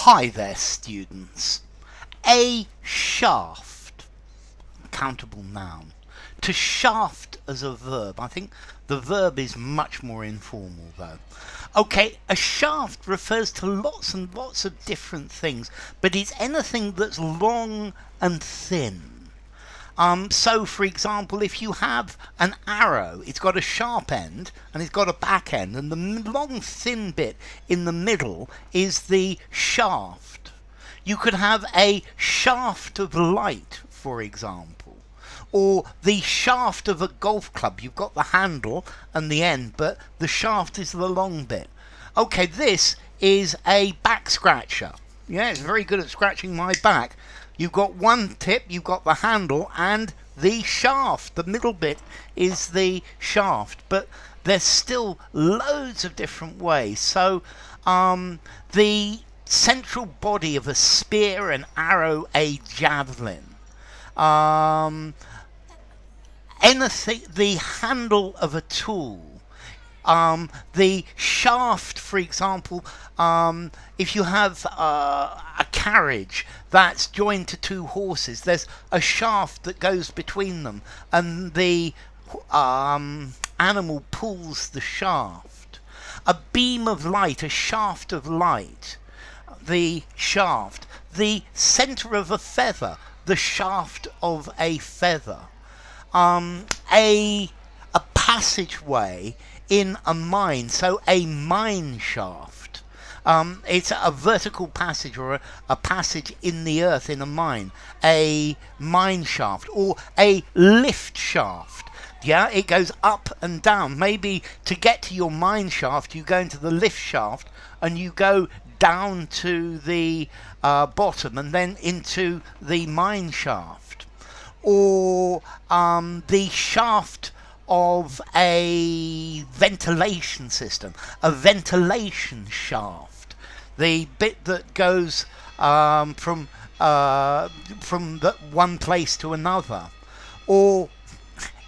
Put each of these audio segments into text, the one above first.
Hi there, students. A shaft, countable noun. To shaft as a verb. I think the verb is much more informal though. Okay, a shaft refers to lots and lots of different things, but it's anything that's long and thin. So, for example, if you have an arrow, it's got a sharp end and it's got a back end, and the long, thin bit in the middle is the shaft. You could have a shaft of light, for example, or the shaft of a golf club. You've got the handle and the end, but the shaft is the long bit. Okay, this is a back scratcher. Yeah, it's very good at scratching my back. You've got one tip, you've got the handle and the shaft. The middle bit is the shaft, but there's still loads of different ways. So the central body of a spear, an arrow, a javelin. Anything, the handle of a tool. The shaft, for example, if you have a carriage that's joined to two horses, there's a shaft that goes between them, and the animal pulls the shaft. A beam of light, a shaft of light, the shaft. The centre of a feather, the shaft of a feather. A passageway in a mine, so a mine shaft. It's a vertical passage or a passage in the earth in a mine, a mine shaft, or a lift shaft. Yeah, it goes up and down. Maybe to get to your mine shaft, you go into the lift shaft and you go down to the bottom and then into the mine shaft. Or the shaft of a ventilation system, a ventilation shaft, the bit that goes from one place to another. Or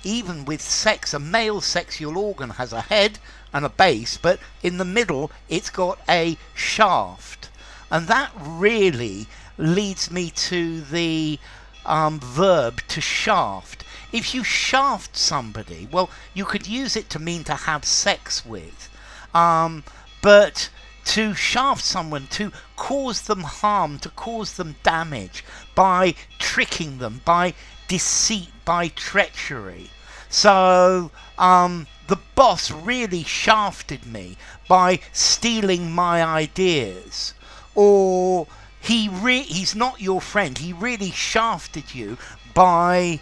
even with sex, a male sexual organ has a head and a base, but in the middle it's got a shaft, and that really leads me to the verb to shaft. If you shaft somebody, well, you could use it to mean to have sex with. But to shaft someone, to cause them harm, to cause them damage by tricking them, by deceit, by treachery. So the boss really shafted me by stealing my ideas. Or he's not your friend, he really shafted you by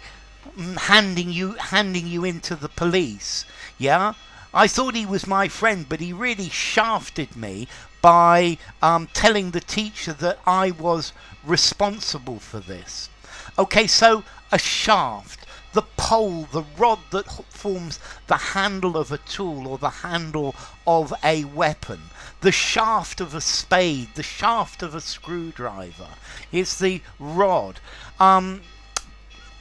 handing you into the police. Yeah, I thought he was my friend, but he really shafted me by telling the teacher that I was responsible for this. Okay, so a shaft, the pole, the rod that forms the handle of a tool or the handle of a weapon, the shaft of a spade, the shaft of a screwdriver. It's the rod.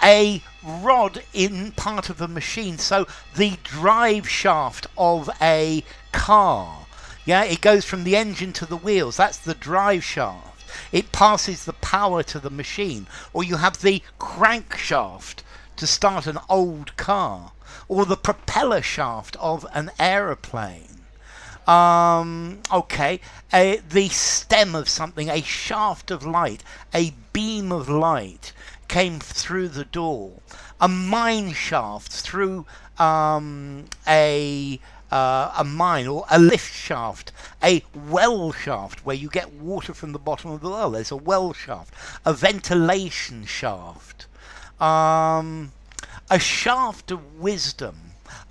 A rod in part of a machine, so the drive shaft of a car. Yeah, it goes from the engine to the wheels. That's the drive shaft. It passes the power to the machine. Or you have the crankshaft to start an old car, or the propeller shaft of an aeroplane. Okay, the stem of something, a shaft of light, a beam of light came through the door. A mine shaft through a mine, or a lift shaft, a well shaft where you get water from the bottom of the well. There's a well shaft. A ventilation shaft. A shaft of wisdom.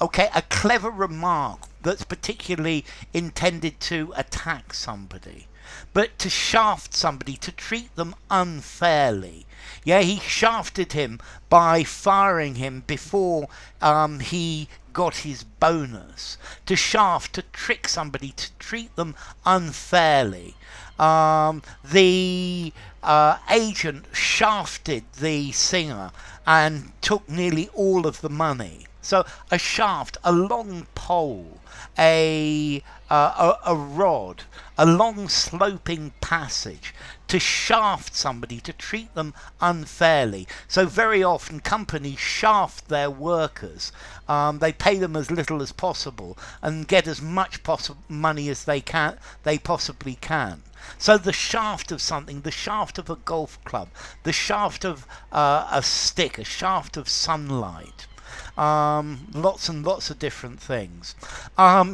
Okay, a clever remark that's particularly intended to attack somebody. But to shaft somebody, to treat them unfairly. Yeah, he shafted him by firing him before he got his bonus. To shaft, to trick somebody, to treat them unfairly. The agent shafted the singer and took nearly all of the money. So a shaft, a long pole, a rod, a long sloping passage, to shaft somebody, to treat them unfairly. So very often companies shaft their workers. They pay them as little as possible and get as much money as they possibly can. So the shaft of something, the shaft of a golf club, the shaft of a stick, a shaft of sunlight. Lots and lots of different things.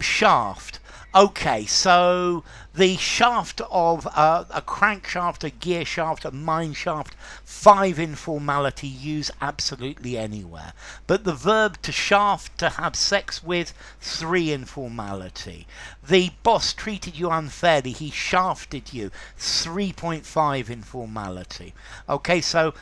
Shaft. Okay, so the shaft of a crankshaft, a gear shaft, a mine shaft, 5 informality, use absolutely anywhere. But the verb to shaft, to have sex with, 3 informality. The boss treated you unfairly, he shafted you, 3.5 informality. Okay, so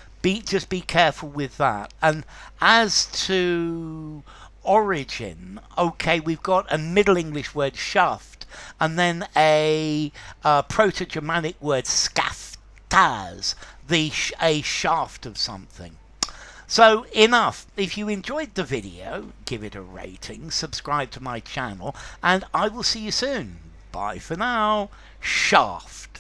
just be careful with that. And as to origin, okay, we've got a Middle English word shaft, and then a Proto-Germanic word skaftaz, a shaft of something. So enough. If you enjoyed the video, give it a rating, subscribe to my channel, and I will see you soon. Bye for now. Shaft.